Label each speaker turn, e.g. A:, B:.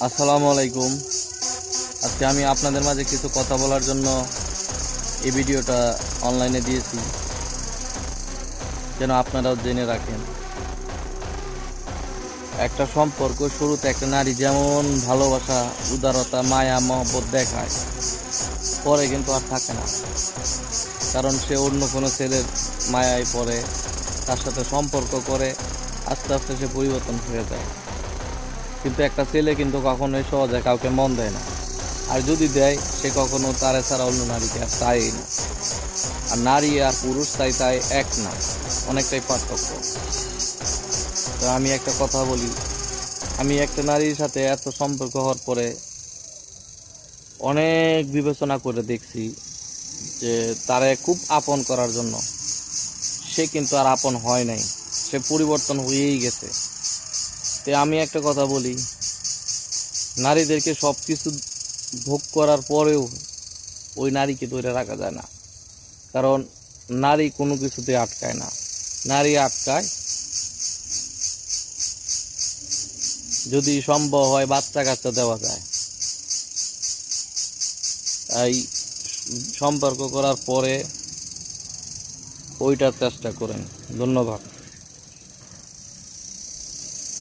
A: আসসালামু আলাইকুম। আজকে আমি আপনাদের মাঝে কিছু কথা বলার জন্য এই ভিডিওটা অনলাইনে দিয়েছি, যেন আপনারাও জেনে রাখেন। একটা সম্পর্ক শুরুতে একটা নারী যেমন ভালোবাসা, উদারতা, মায়া, মহব্বত দেখায়, পরে কিন্তু আর থাকে না। কারণ সে অন্য কোনো ছেলের মায়ায় পড়ে, তার সাথে সম্পর্ক করে, আস্তে আস্তে সে পরিবর্তন হয়ে যায়। কিন্তু একটা ছেলে কিন্তু কখনোই সহজে কাউকে মন দেয় না, আর যদি দেয় সে কখনো তারে ছাড়া অন্য নারীকে আর চায়ই না। আর নারী আর পুরুষ তাই এক না, অনেকটাই পার্থক্য। তো আমি একটা কথা বলি, আমি একটা নারীর সাথে এত সম্পর্ক হওয়ার পরে অনেক বিবেচনা করে দেখছি যে তারে খুব আপন করার জন্য সে কিন্তু আর আপন হয় নাই, সে পরিবর্তন হয়েই গেছে। তো আমি একটা কথা বলি, নারীদেরকে সব কিছু ভোগ করার পরেও ওই নারীকে ধরে রাখা যায় না। কারণ নারী কোনো কিছুতে আটকায় না, নারী আটকায় যদি সম্ভব হয় বাচ্চা কাচ্চা দেওয়া যায়। তাই সম্পর্ক করার পরে ওইটার চেষ্টা করেন। ধন্যবাদ।